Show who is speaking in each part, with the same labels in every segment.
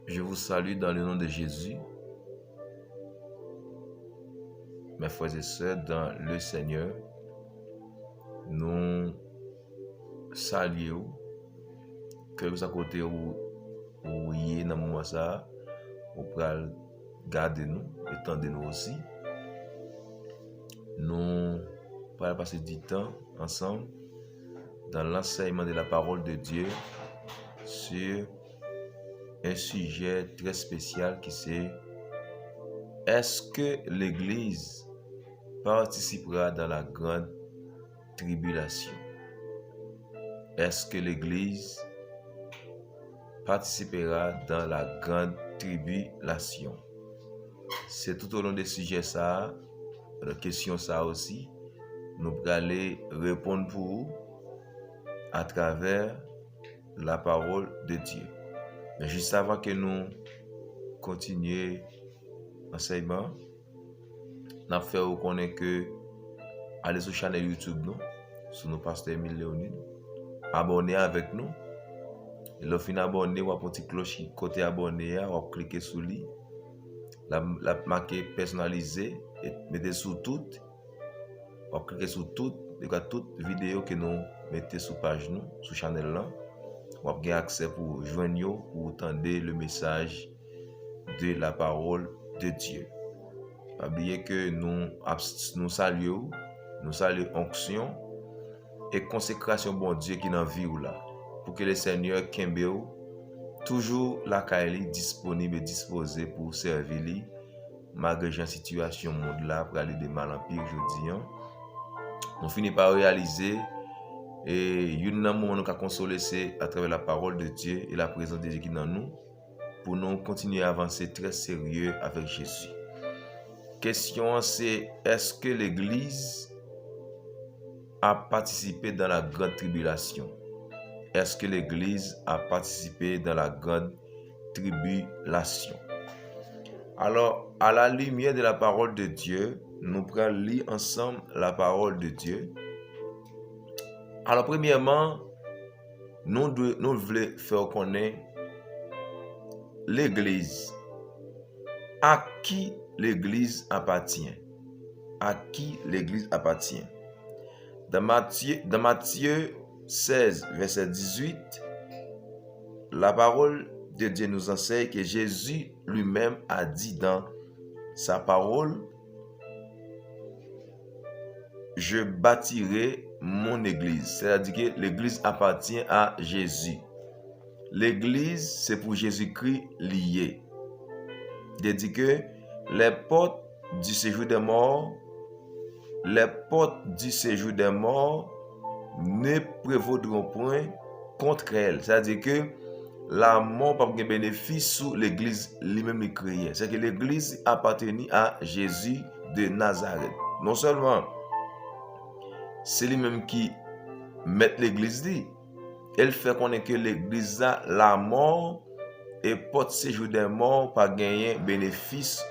Speaker 1: Je vous salue dans le nom de Jésus, mes frères et sœurs dans le Seigneur. Nous saluons que vous à côté où y est dans le moment ça, vous pouvez garder nous, étendre nous aussi. Nous allons passer du temps ensemble dans l'enseignement de la parole de Dieu sur un sujet très spécial qui c'est: est-ce que l'Église participera dans la grande tribulation? Est-ce que l'Église participera dans la grande tribulation? C'est tout au long des sujets ça, la question ça aussi, nous allons aller répondre pour vous à travers la parole de Dieu. Mais juste avant que nous continuions l'enseignement, nous fait reconnaître que allez sur la chaîne YouTube nous, sur nos pasteurs Emile Léonide, abonnez avec nous. Et le fin abonné ou un petit cloche côté abonné, ou cliquer sur lui, la marquer personnalisé et mettez sur toutes, ou cliquer sur toutes vidéo que nous mettez sur page nous, sur channel là, ou avez accès pour joindre ou entendre le message de la parole de Dieu. N'oubliez que nous saluons onction et consécration bon Dieu qui dans vie ou là, pour que le Seigneur Kembeo toujours la Kaili disponible et disposé pour servir lui malgré la situation monde là pour aller de mal en pire aujourd'hui. On finit par réaliser et une amour nous a consolé c'est à travers la parole de Dieu et la présence de Dieu qui dans nous pour nous continuer à avancer très sérieux avec Jésus. Question c'est: est-ce que l'Église a participé dans la grande tribulation? Est-ce que l'Église a participé dans la grande tribulation? Alors, à la lumière de la parole de Dieu, nous allons lire ensemble la parole de Dieu. Alors, premièrement, nous voulons faire connaître l'Église. À qui l'Église appartient? À qui l'Église appartient? Dans Matthieu 16, verset 18, la parole de Dieu nous enseigne que Jésus lui-même a dit dans sa parole: je bâtirai mon église. C'est-à-dire que l'église appartient à Jésus. L'église, c'est pour Jésus-Christ lié. Il dit que les portes du séjour des morts ne prévaudront point contre elle. C'est-à-dire que la mort n'a pas de bénéfice sur l'église lui-même créée. C'est que l'église appartenait à Jésus de Nazareth. Non seulement c'est lui-même qui met l'église dit, elle fait connaître que l'église a la mort et porte séjour des morts pas gagner bénéfice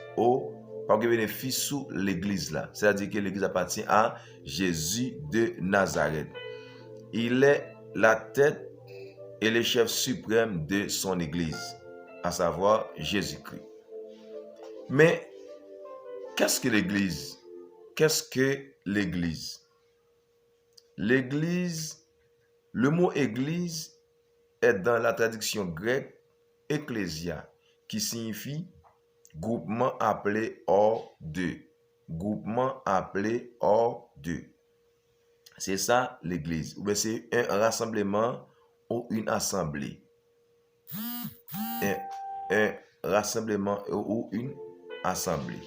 Speaker 1: sur l'église là. C'est-à-dire que l'église appartient à Jésus de Nazareth. Il est la tête et le chef suprême de son église, à savoir Jésus-Christ. Mais qu'est-ce que l'église? Qu'est-ce que l'église? L'église, le mot église est dans la traduction grecque ecclésia, qui signifie groupement appelé hors d'eux. Groupement appelé hors d'eux. C'est ça l'église. Ou bien c'est un rassemblement ou une assemblée. Un rassemblement ou une assemblée.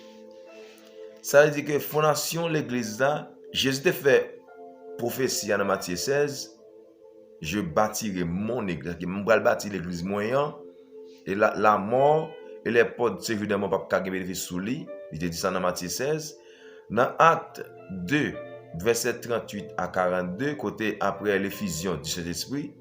Speaker 1: Ça veut dire que fondation l'église là, Jésus a fait prophétie dans Matthieu 16, je bâtirai mon église. Je vais bâtir l'église moyen et la mort et les portes séjour de mort pas bénéfice sous lui. Il dit ça dans Matthieu 16. Dans Acte 2, verset 38 à 42, côté après l'effusion du Saint-Esprit,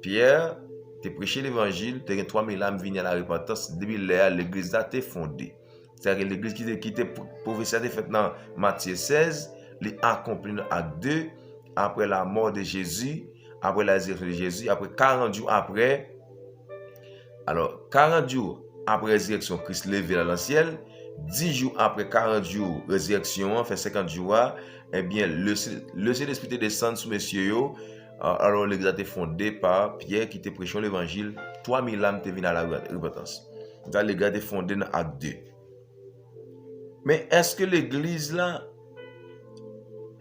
Speaker 1: Pierre te prêché l'évangile, te 3000 âmes venaient à la repentance, depuis l'église a été fondée. C'est-à-dire que l'église qui était prophétisée faite dans Matthieu 16, les accompli dans Acte 2, après la mort de Jésus, après la résurrection de Jésus, après 40 jours après, Alors, 40 jours après résurrection, Christ levé dans le ciel. 10 jours après 40 jours, résurrection, fait 50 jours, eh bien, le Saint-Esprit est descendu sous messieurs. Alors, l'église a été fondée par Pierre qui était prêchant l'évangile. 3000 âmes étaient venues à la repentance. L'église a été fondée dans Acte 2. Mais est-ce que l'église là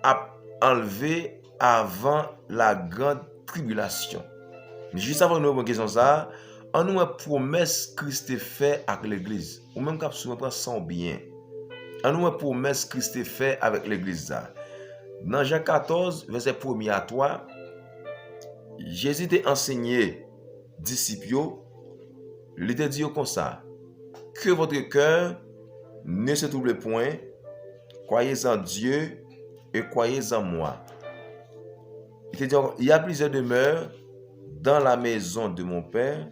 Speaker 1: a enlevé avant la grande tribulation? Juste avant nous poser question ça, on nous a promesse Christ fait avec l'église. Ou même quand on prend son bien. On nous a promesse Christ fait avec l'église là. Dans Jean 14, verset 1er à 3, Jésus t'a enseigné disciples, il t'a dit comme ça, que votre cœur ne se trouble point, croyez en Dieu et croyez en moi. Il t'a dit, il y a plusieurs demeures dans la maison de mon Père.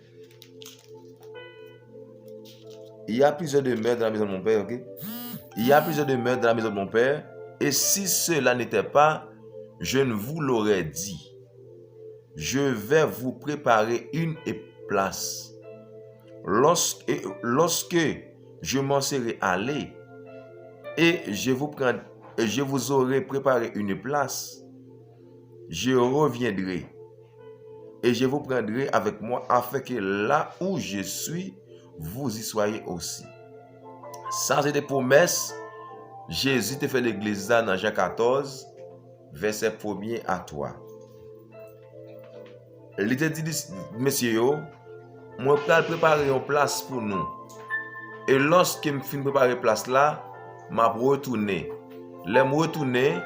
Speaker 1: Il y a plusieurs demeures dans la maison de mon Père, ok? Il y a plusieurs demeures dans la maison de mon Père, et si cela n'était pas, je ne vous l'aurais dit. Je vais vous préparer une place. Lorsque je m'en serai allé, et je vous aurai préparé une place, je reviendrai, et je vous prendrai avec moi, afin que là où je suis, vous y soyez aussi. Ça, c'est des promesses. Jésus te fait l'église dans Jean 14, verset 1er à 3. Il te dit, messieurs, moi, je vais préparer une place pour nous. Et lorsque je finis de préparer une place là, je vais retourner. Là, je retourner,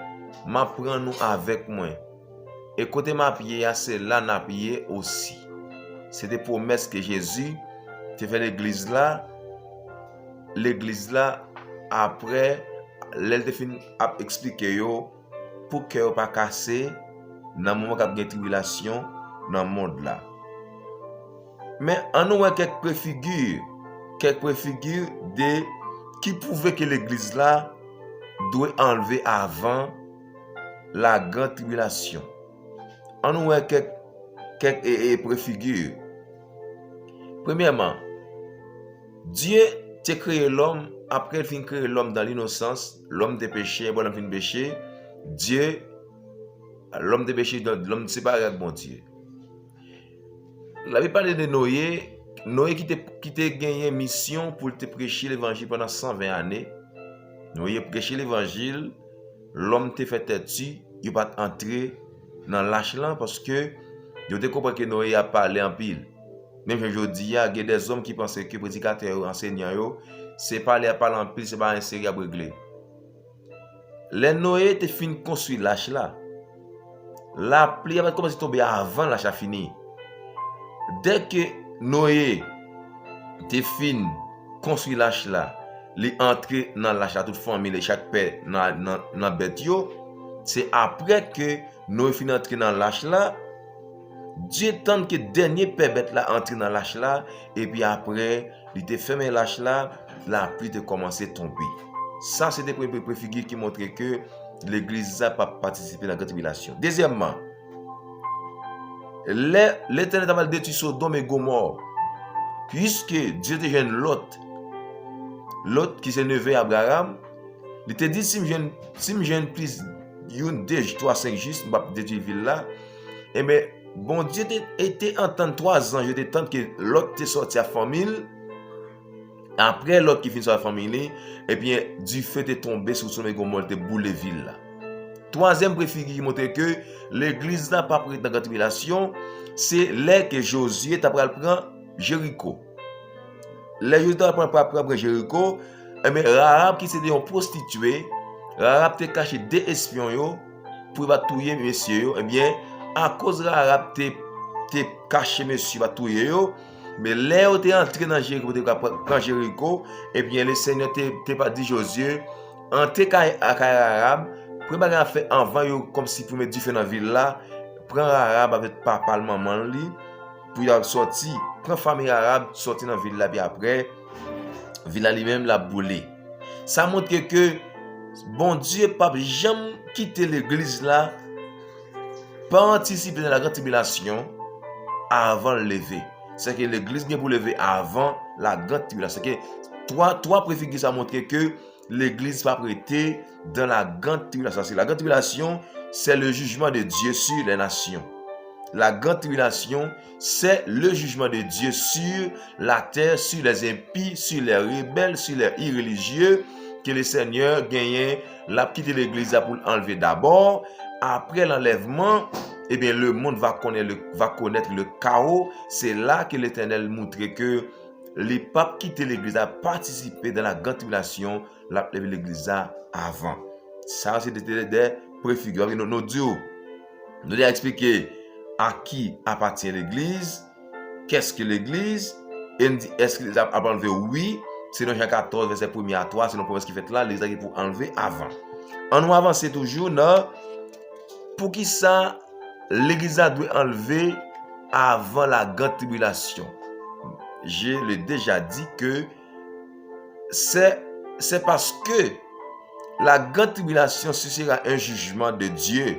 Speaker 1: je vais prendre nous avec moi. Et côté ma pied, c'est là na pied aussi. C'est des promesses que Jésus te fait l'église là. L'église là, après, elle te fin a expliqué yo pour que yo pas casser dans le moment où il y a une tribulation dans le monde là. Mais on nous a quelques préfigures de qui prouvaient que l'église là doit enlever avant la grande tribulation. On nous a quelques préfigures. Premièrement, Dieu a créé l'homme, après il fin créer l'homme dans l'innocence, l'homme de péché, bon l'homme fin péché, Dieu, l'homme de péché, l'homme séparé avec bon Dieu. La Bible parle de Noé, Noé qui t'a gagné mission pour te prêcher l'évangile pendant 120 années. Noé prêché l'évangile, l'homme t'a fait têtu, il va entrer dans l'âge-là parce que il a compris que Noé a parlé en pile. Même aujourd'hui, il y a des hommes qui pensent que les prédicateurs ou enseignants, c'est parler en pile, c'est pas un série à régler. Les Noé te fin construire l'âge là. La pluie va commencer à tomber avant l'âge a fini. Dès que Noé te fin construire l'âge là, il entré dans l'âge à toute famille, chaque père dans bête yo, c'est après que Noé fin entrer dans l'âge là. Dieu tente que dernier père bête là entre dans l'âge là et puis après il te fermé l'âge là, la pluie te commencé à tomber. Ça c'est des préfigures qui montrent que l'église n'a pas participé dans la grande tribulation. Deuxièmement, l'Éternel a détruit Sodome et Gomorrhe puisque Dieu te gêne Lot qui s'est levé à Abraham, il te dit si je gêne plus une 2 3 5 juste je vais détruire ville là. Et bien bon Dieu était en temps 3 ans, je te tente que l'autre t'est sorti à la famille. Après l'autre qui finit sur la famille, et bien du feu est tombé sur son Gomorrhe, te boule ville là. Troisième préfigure qui montre que l'église n'a pas pris dans la tribulation, c'est là que Josué t'a pris prendre Jéricho. Les Josué t'a pris prendre Jéricho, et bien Rahab qui c'était une prostituée, Rahab t'a caché des espions pour tuer messieurs, et bien à cause de Rahab te caché monsieur va tuer mais là où tu es entré dans Jéricho, et bien le Seigneur t'a pas dit Josué entrer à Rahab, pour pas faire avant comme si pour mettre du feu dans la ville là, prend Rahab avec papa le maman li pour y sortir, prend famille arabe sortir dans la ville là puis après ville là lui-même la boulé. Ça montre que bon Dieu pas jamais quitter l'église là, pas anticiper dans la grande tribulation avant le lever. c'est que l'église vient pour lever avant la grande tribulation. C'est que trois préfigures ça montre que l'église va prêter dans la grande tribulation. La grande tribulation, c'est le jugement de Dieu sur les nations. La grande tribulation, c'est le jugement de Dieu sur la terre, sur les impies, sur les rebelles, sur les irréligieux, que le Seigneur gagne, l'a quitté l'église pour enlever d'abord. Après l'enlèvement, eh bien, le monde va connaître le chaos. C'est là que l'Éternel montre que les papes quittent l'église à participer dans la grande tribulation, l'église avant. Ça, c'est des préfigures. Nos dieux, nous avons expliqué à qui appartient l'église, qu'est-ce que l'église, est-ce qu'il a enlevé? Oui, c'est dans Jean 14, verset 1 à 3, c'est une promesse qui fait là, l'église pour enlever avant. On nous avance toujours, non? Pour qui ça, l'église doit enlever avant la grande tribulation. Je l'ai déjà dit que c'est parce que la grande tribulation, ce sera un jugement de Dieu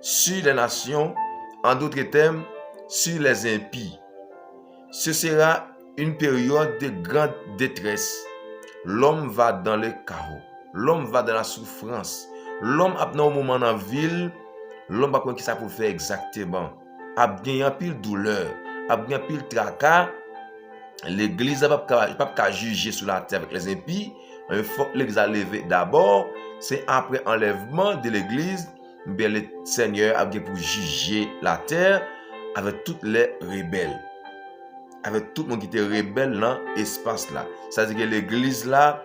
Speaker 1: sur les nations, en d'autres termes, sur les impies. Ce sera une période de grande détresse. L'homme va dans le chaos. L'homme va dans la souffrance. L'homme a dans un moment dans la ville, l'homme va prendre qui ça pour faire exactement. A bien pile douleur, a bien pile tracas. L'église n'a pas juger sur la terre avec les impies. Il faut que l'église a levé d'abord. C'est après enlèvement de l'église, bien le Seigneur a bien pour juger la terre avec toutes les rebelles. Avec tout le monde qui était rebelle dans l'espace là. C'est-à-dire que l'église là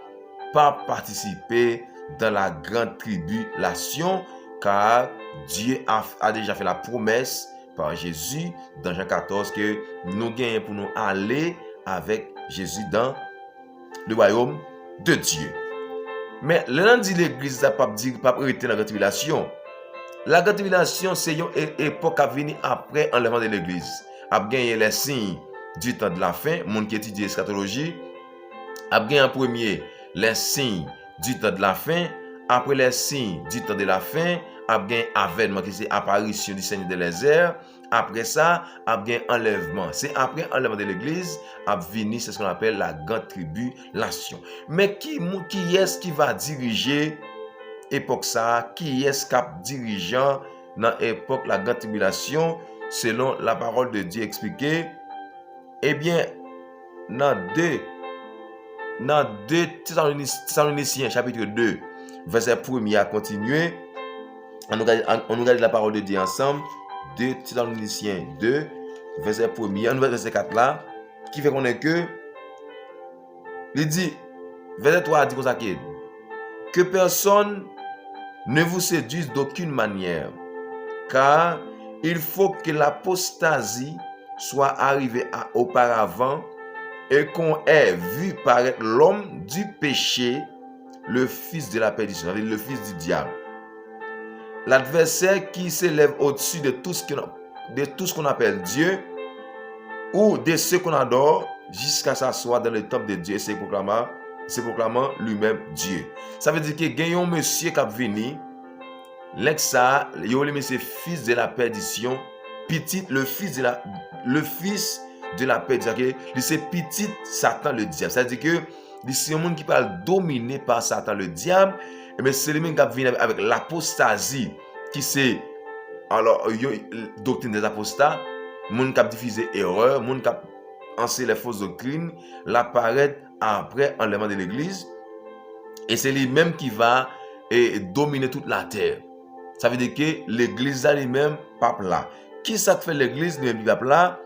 Speaker 1: pas participer dans la grande tribulation car Dieu a déjà fait la promesse par Jésus dans Jean 14 que nous gagnons pour nous aller avec Jésus dans le royaume de Dieu. Mais lundi l'église n'a pas arrêté la grande tribulation. La grande tribulation c'est une époque à venir après enlèvement de l'église. A gagné les signes du temps de la fin, monde qui étudie l'eschatologie, a gagné en premier les signes du temps de la fin, après les signes du temps de la fin, a gagné avènement qui c'est apparition du Seigneur de les airs, après ça, a gagné enlèvement. C'est après enlèvement de l'église, a venu, c'est ce qu'on appelle la grande tribulation. Mais qui est-ce qui va diriger époque ça? Qui est-ce qui a dirigeant dans l'époque la grande tribulation selon la parole de Dieu expliquée? Eh bien, dans 2 Thessaloniciens chapitre 2, verset 1 à continuer, on nous regarde la parole de Dieu ensemble. 2 Thessaloniciens 2, verset 1, on nous verset 4 là, qui fait qu'on est que, il dit, verset 3 dit comme ça que personne ne vous séduise d'aucune manière, car il faut que l'apostasie soit arrivée auparavant et qu'on ait vu paraître l'homme du péché, le fils de la perdition, le fils du diable. L'adversaire qui s'élève au-dessus de tout ce qu'on appelle Dieu ou de ce qu'on adore jusqu'à s'asseoir dans le temple de Dieu et se proclamant lui-même Dieu. Ça veut dire que il y a un monsieur qui a venu, l'exa, il y a le fils de la perdition, petit, le fils de la perdition, c'est petit Satan le diable. C'est-à-dire que c'est un monde qui parle dominé par Satan le diable, mais c'est le même qui vient avec l'apostasie, qui c'est alors doctrine des apostats, monde qui a diffusé erreur, monde qui a enseigné les fausses doctrines, l'apparaît après enlèvement de l'église, et c'est lui-même qui va dominer toute la terre. Ça veut dire que l'église a lui-même pape là. Qui ça fait l'église lui-même pape là?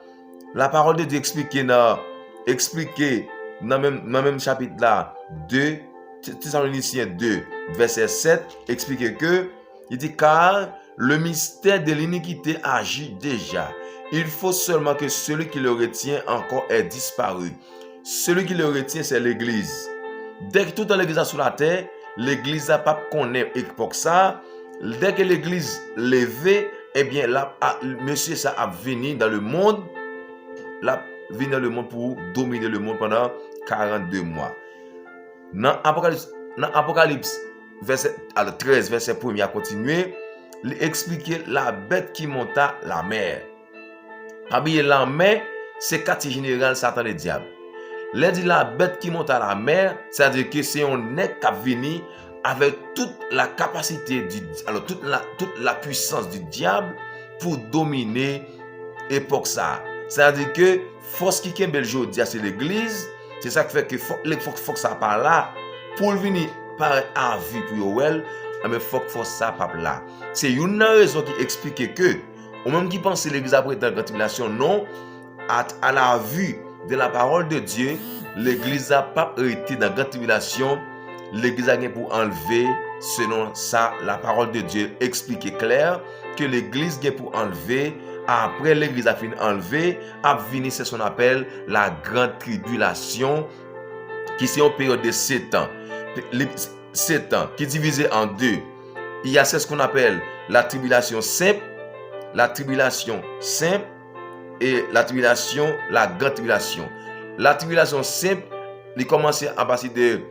Speaker 1: La parole de Dieu expliquée dans même chapitre là 2 Thessaloniciens 2 verset 7 explique que il dit car le mystère de l'iniquité agit déjà. Il faut seulement que celui qui le retient encore ait disparu. Celui qui le retient c'est l'église. Dès que tout dans l'église sur la terre, l'église n'a pas connaît époque ça. Dès que l'église levée, eh bien là monsieur ça a venu dans le monde. Venu dans le monde pour dominer le monde pendant 42 mois. Dans Apocalypse verset 13, verset 1 à continuer, il explique la bête qui monta la mer. Parmi la mer, c'est quartier général Satan et diable. Là dit la bête qui monte à la mer, c'est-à-dire que c'est un nègre qui a venu avec toute la capacité alors toute la puissance du diable pour dominer époque ça. C'est-à-dire que force qui est belle aujourd'hui, c'est l'église, c'est ça qui fait que faut que ça par là pour venir par à vie pour Yoel, mais faut que ça par là. C'est une raison qui explique que au même qui pense l'église après dans la tribulation, non, à la vue de la parole de Dieu, l'église n'a pas été dans la tribulation, l'église a pour enlever, selon ça, la parole de Dieu explique clair que l'église a pour enlever, après l'église a fini enlever, a fini c'est ce qu'on appelle la grande tribulation, qui c'est une période de 7 ans. 7 ans, qui est divisé en deux. Il y a ce qu'on appelle la tribulation simple, et la tribulation, la grande tribulation. La tribulation simple, il commence à partir de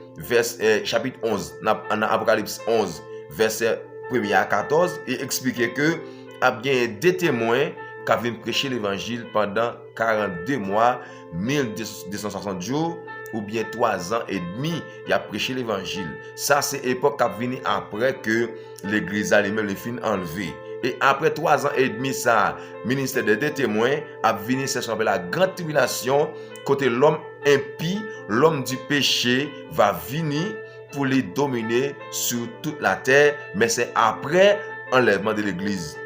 Speaker 1: chapitre 11, en Apocalypse 11, verset 1 à 14, et explique que il y a bien des témoins qui viennent prêcher l'évangile pendant 42 mois, 1260 jours, ou bien 3 ans et demi, il a prêché l'évangile. Ça, c'est l'époque qui a venu après que l'église a lui-même les fin enlevé. Et après 3 ans et demi, ça, ministère des témoins a venu, c'est ce qu'on appelle la grande tribulation, côté l'homme impie, l'homme du péché va venir pour les dominer sur toute la terre, mais c'est après enlèvement de l'église.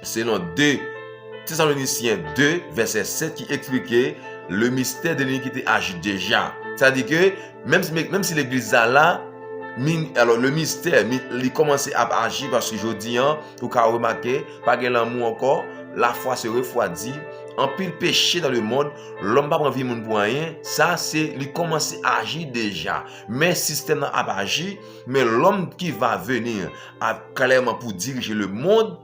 Speaker 1: Selon 2 Thessaloniciens 2, verset 7, qui expliquait le mystère de l'iniquité agit déjà. C'est-à-dire que même si l'église a là, alors le mystère, il commence à agir parce que je dis, vous avez remarqué, pas de l'amour encore, la foi se refroidit, en pile péché dans le monde, l'homme pas prendre vie pour rien, ça c'est, il commence à agir déjà. Mais le système n'a pas agi, mais l'homme qui va venir clairement pour diriger le monde,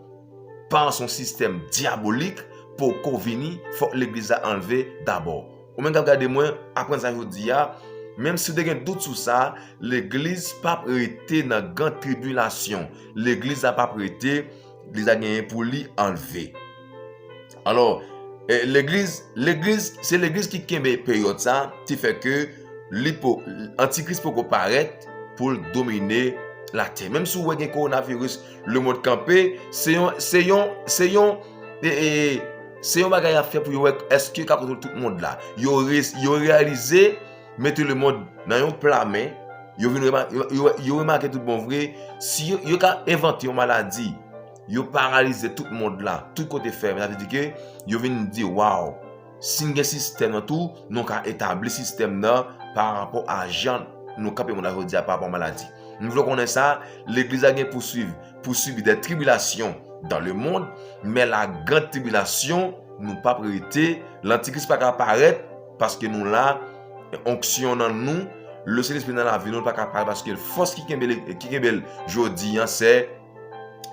Speaker 1: par son système diabolique, pour convenir, il faut que l'église a enlevé d'abord. Ou même regardez-moi, après ça, je vous dis, même si vous avez un doute sur ça, l'église n'a pas été dans la grande tribulation. L'église n'a pas été, l'église a gagné pour lui enlever. Alors, c'est l'église qui a une période ça, qui fait que l'antichrist peut apparaître pour dominer la terre. Même si vous avez un coronavirus, le monde campé, c'est un bagage à faire pour voir est-ce que tout le monde là. Ils ont réalisé mettre le monde dans un plat main. Ils ont remarqué tout bon vrai. Si ils ont inventé une maladie, ils ont paralysé tout le monde là, tout côté fermé. Ça veut dire que ils viennent dire waouh, si un système tout, nous avons établi système là par rapport à gens nous capable on dire par rapport à maladie. Nous voulons connaître ça, l'église a bien poursuivre des tribulations dans le monde, mais la grande tribulation nous pas prêté, l'antichrist pas apparaître parce que nous là onction dans nous, le Saint-Esprit dans la vie nous pas apparaître parce que la force qui est jodi c'est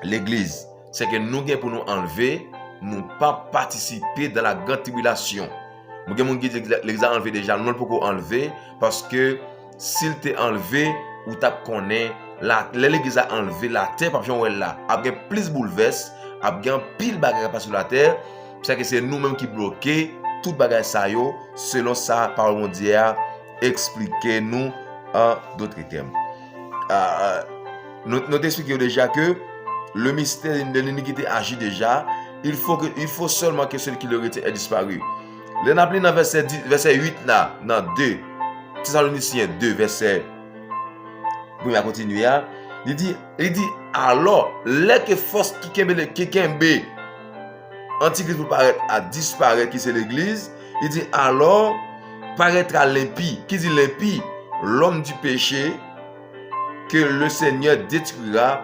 Speaker 1: l'église. C'est que nous gain pour nous enlever, nous pas participer dans la grande tribulation. Nous gain mon qui l'église a enlevé déjà, nous ne pouvons pas enlever parce que s'il t'est enlevé ou t'as connaît l'église a enlevé la terre par exemple là a bien plus bouleverse a bien pile bagarre pas sur la terre c'est que c'est nous-mêmes qui bloquer toute bagarre ça yo selon ça parole mondiale expliquer nous en d'autres termes nous expliquons déjà que le mystère de l'iniquité agit déjà il faut seulement que celui qui le retient ait disparu. Les appelé dans verset 8 là dans 2 Thessaloniciens 2 verset pour la continuer, il dit alors les que force qui kembe antichrist pour paraître à disparaître qui c'est l'église, il dit alors paraîtra l'impie. Qui dit l'impie? L'homme du péché que le Seigneur détruira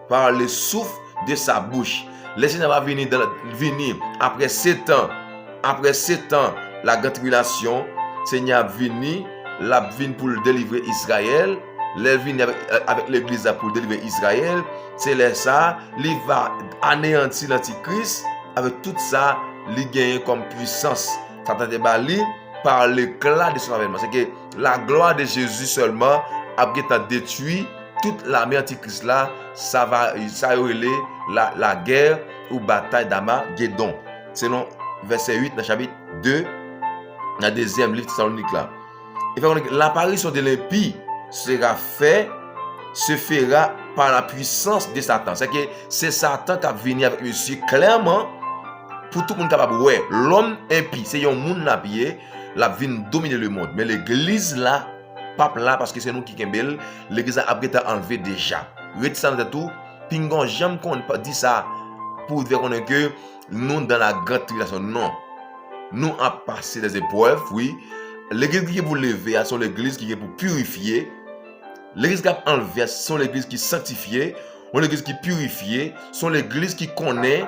Speaker 1: par le souffle de sa bouche. Le Seigneur va venir après 7 ans. Après 7 ans, la grande tribulation, le Seigneur venu, la vient pour délivrer Israël. Les vignes avec l'église pour délivrer Israël, c'est là ça, il va anéantir l'antichrist avec tout ça, il gagne comme puissance. Ça t'a débalé par l'éclat de son avènement. C'est que la gloire de Jésus seulement a détruit toute l'armée antichrist là, ça relève la guerre ou bataille d'Armageddon. Selon verset 8 dans chapitre 2, dans le deuxième livre de Thessalonique là. Et l'apparition de l'impie se fera par la puissance de Satan. C'est que c'est Satan qui a venu avec monsieur clairement pour tout le monde capable. Ouais, l'homme impie, c'est un monde là pied, la vient dominer le monde. Mais l'église là, pas là parce que c'est nous qui kembel, l'église a été enlevé déjà. Réticent de tout, pingon jamais qu'on dit ça pour dire qu'on est que nous dans la grande tribulation. Non. Nous avons passé des épreuves, oui. L'église qui est pour lever, sont l'église qui est pour purifier. L'église qui a enlevé, sont l'église qui sanctifie. L'église qui purifie, sont l'église qui connaît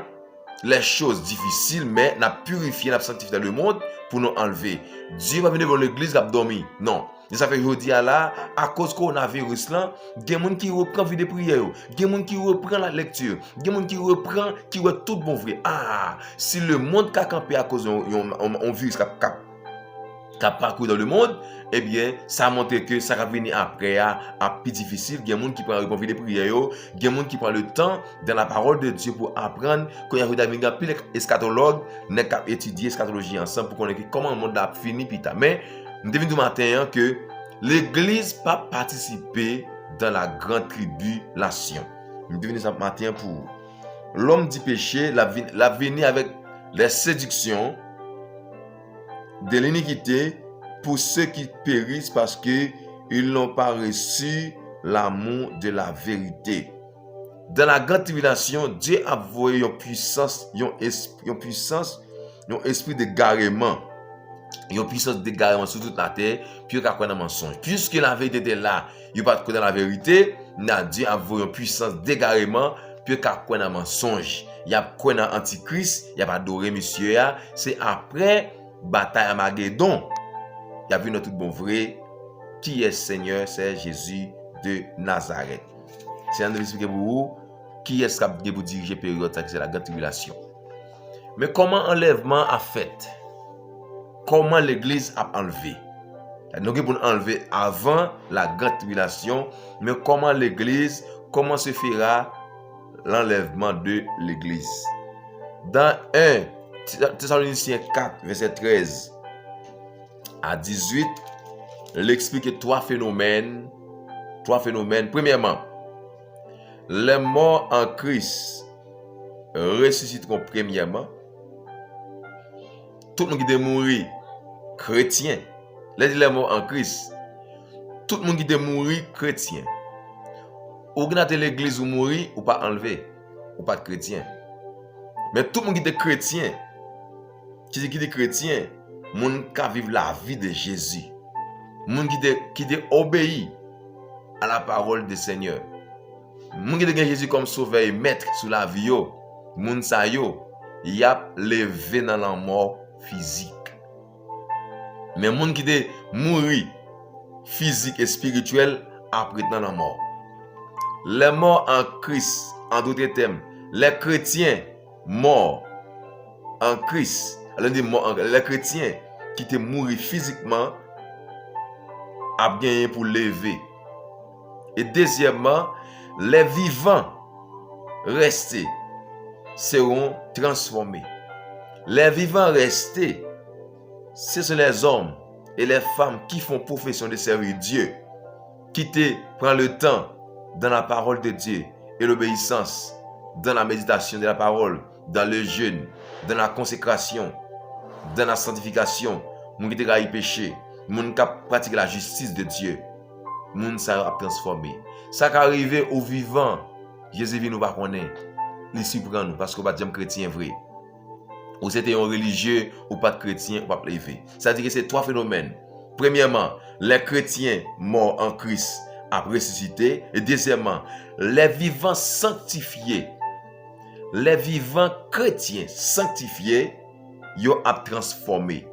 Speaker 1: les choses difficiles, mais n'a purifié, n'a sanctifié dans le monde pour nous enlever. Dieu va venir dans l'église qui a dormi. Non. Et ça fait aujourd'hui là, à cause coronavirus là, il y a des gens qui reprennent vie de prière, il y a des gens qui reprennent la lecture, il y a des gens qui reprennent, qui voient tout bon vrai. Ah, si le monde a campé à cause d'un virus qui a parcouru dans le monde, eh bien, ça montre que ça va venir après à plus difficile. Il y a des gens qui prennent vie de prière, il y a des gens qui prennent le temps dans la parole de Dieu pour apprendre. Quand il y a des pile eschatologues, nous avons étudié l'eschatologie ensemble pour connaître comment le monde a fini plus tard. Mais nous devons du matin que l'église n'a pas participé dans la grande tribulation. Nous devons ce matin pour l'homme du péché, la venir avec les séductions de l'iniquité pour ceux qui périssent parce qu'ils n'ont pas reçu l'amour de la vérité. Dans la grande tribulation, Dieu a envoyé une puissance, un esprit d'égarement. Il y a une puissance d'égarement sur toute la terre, puis il y a un mensonge. Puisque la vérité était là, il n'y a pas de connaître la vérité, Dieu a envoyé une puissance d'égarement, puis il y a un mensonge. Il y a un antichrist, il y a pas adoré monsieur. C'est après bataille à Magédon. Il y a vu notre bon vrai, qui est Seigneur, c'est Jésus de Nazareth. C'est un expliquer pour vous, qui est-ce qui a diriger période, c'est la grande tribulation. Mais comment enlèvement a fait? Comment l'église a enlevé? Nous avons enlevé avant la grande tribulation, mais comment se fera l'enlèvement de l'église? Dans 1 Thessaloniciens 4, verset 13 à 18, il explique trois phénomènes. Premièrement, les morts en Christ ressusciteront premièrement. Tout le monde qui est mort chrétien, les morts en Christ, tout le monde qui est mort chrétien. Ou dans l'église ou mourir ou pas enlevé, ou pas de chrétien. Mais tout le monde qui est chrétien, monde qui vivre la vie de Jésus, monde qui obéit à la parole du Seigneur. Monde qui a Jésus comme sauveur et maître sur la vie yo, monde sa yo, y a levé dans la mort physique. Mais monde qui est mort physique et spirituel après dans la mort. Les morts en Christ, en d'autres termes, les chrétiens morts en Christ, les chrétiens qui étaient morts physiquement, a gagné pour lever. Et deuxièmement, les vivants restés seront transformés. Les vivants restés, ce sont les hommes et les femmes qui font profession de servir Dieu, qui prennent le temps dans la parole de Dieu et l'obéissance, dans la méditation de la parole, dans le jeûne, dans la consécration, dans la sanctification, moun qui te péché, moun qui pratique la justice de Dieu, moun ça a transformé. Ça qui arrive aux vivants, Jésus vient nous pas connaître, il surprend nous parce qu'on pas dire chrétien vrai. Ou c'était un religieux ou pas de chrétien ou pas lever. Ça veut dire que c'est trois phénomènes. Premièrement, les chrétiens morts en Christ a ressuscité. Et deuxièmement, les vivants sanctifiés, les vivants chrétiens sanctifiés, ils ont transformé.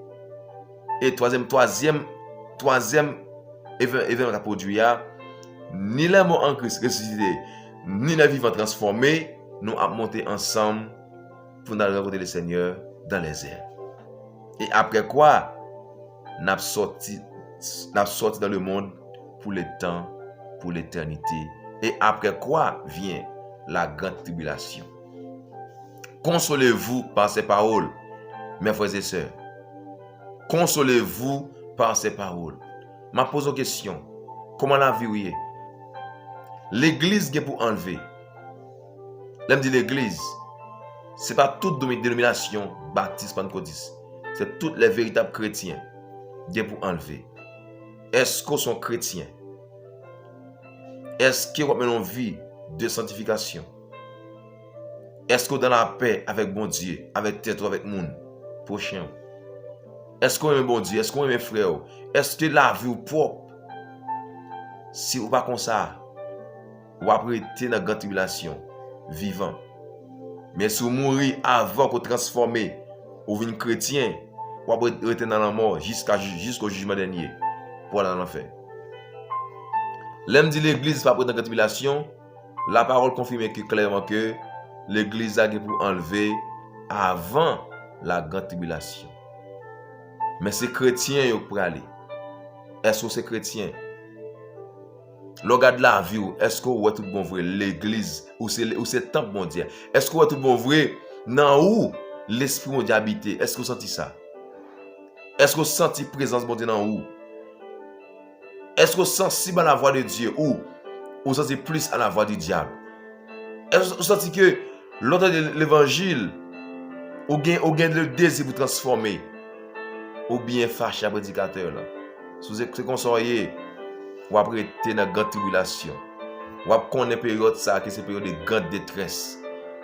Speaker 1: Et troisième événement qu'a produit, ni les morts en Christ ressuscités, ni les vivants transformés, nous avons monté ensemble pour nous rencontrer le Seigneur dans les airs. Et après quoi, nous avons sorti dans le monde pour le temps, pour l'éternité. Et après quoi vient la grande tribulation. Consolez-vous par ces paroles, mes frères et sœurs. Consolez-vous par ces paroles. Je pose une question. Comment la vie est? L'église est pour enlever. L'aime dit l'église, ce n'est pas toute dénomination baptiste pentecôtiste. C'est tous les véritables chrétiens qui sont pour enlever. Est-ce qu'ils sont chrétiens? Est-ce qu'ils ont une vie de sanctification? Est-ce que dans la paix avec bon Dieu, avec tête, avec le monde prochain? Est-ce qu'on aime bon Dieu? Est-ce qu'on aime frère? Est-ce que la vie est propre? Si vous pas comme ça, ou après être dans la grande tribulation, vivant. Mais si vous mourrez avant que vous transformez, ou venez chrétien, ou après être dans la mort jusqu'au jugement dernier, pour aller dans l'enfer. L'homme dit l'église pas pour dans la tribulation, la parole confirme clairement que l'église a pour enlever avant la grande tribulation. Mais c'est chrétien qui pour aller. Est-ce que c'est chrétien? Le gars de la vie, est-ce que vous êtes tout bon vrai l'église ou c'est temple mondial? Est-ce que vous êtes tout bon vrai dans où l'esprit mondial habite? Est-ce que vous sentez ça? Est-ce que vous sentez la présence mondiale dans où? Est-ce que vous sentez sensible à la voix de Dieu ou vous sentez plus à la voix du diable? Est-ce que vous sentez que l'autre de l'évangile ou gain le désir pour transformer ou bien fâché à prédicateur là? Si vous êtes conseillé ou après être dans la grande tribulation, ou après qu'on est période ça, que c'est période de grande détresse,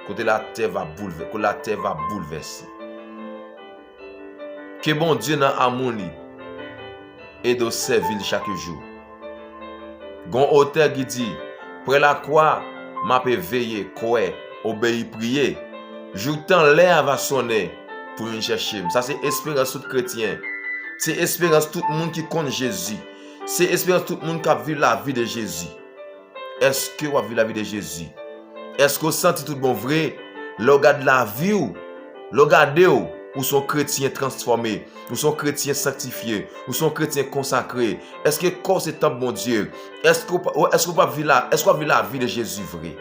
Speaker 1: côté la terre va bouleverser. Que bon Dieu dans harmonie et de servir chaque jour. Gon auteur qui dit, près la croix, m'a peut veiller, croire, obéir, prier. Jour temps l'air va sonner pour me chercher. Ça c'est espérance tout chrétien. C'est espérance tout le monde qui compte Jésus. C'est espérance tout le monde qui a vu la vie de Jésus. Est-ce que vous avez vu la vie de Jésus? Est-ce que vous sentez tout bon vrai? Le regard de la vie ou le regardez ou sont chrétiens transformés, ou sont chrétiens sanctifiés, ou sont chrétiens consacrés? Est-ce que quand c'est un bon Dieu? Est-ce que vous avez vu la vie de Jésus vrai?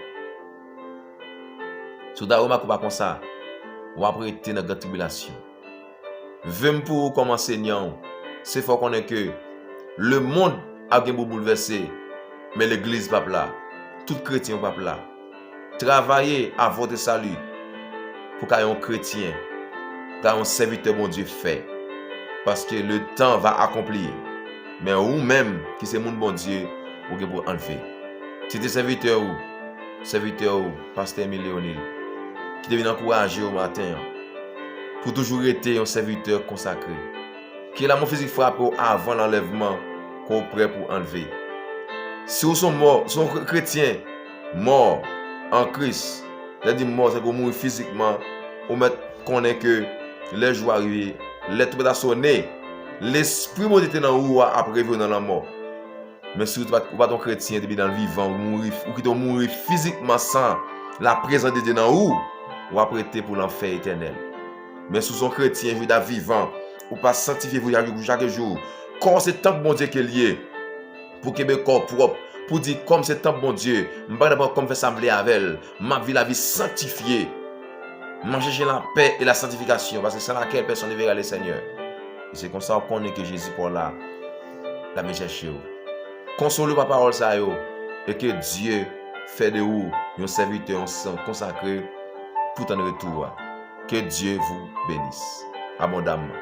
Speaker 1: Si vous avez remarqué comme ça, vous avez été dans la tribulation. Vem pour vous comme enseignant, c'est faut qu'on ait que le monde a bien bouleversé, mais l'église pas là. Tout chrétien pas là. Travaillez à votre salut pour qu'il y ait un chrétien, qu'il y ait un serviteur bon Dieu fait. Parce que le temps va accomplir. Mais vous-même, qui c'est mon bon Dieu, vous pouvez enlever. Si tu es serviteur ou, pasteur Léonil, qui devient encouragé au matin, pour toujours être un serviteur consacré. Qui est la mon physique frappe avant l'enlèvement qu'on est prêt pour enlever. Si vous êtes morts, si vous êtes chrétiens, morts en Christ, c'est-à-dire mort, c'est que vous mourrez physiquement, vous connaissez que les jours arrivent, les trompes ont sonné, l'esprit mort était dans vous après venir dans la mort. Mais si vous n'êtes pas un chrétien depuis dans le vivant, ou qui doit mourir physiquement sans la présence de Dieu dans vous, vous apprêtez pour l'enfer éternel. Mais si vous êtes chrétien, vous êtes vivant, ou pas sanctifié chaque jour, quand c'est tant bon Dieu qui est lié, pour qu'il y ait un corps propre, pour dire comme c'est tant bon Dieu, je ne vais pas d'abord comme faire sembler avec elle, ma vie, la vie sanctifiée, manger la paix et la sanctification, parce que sans laquelle personne ne verra le Seigneur. Et c'est comme ça qu'on connaît que Jésus pour là, la me chercher. Consolez par parole ça, et que Dieu fait de vous un serviteur consacré pour un retour. Que Dieu vous bénisse abondamment.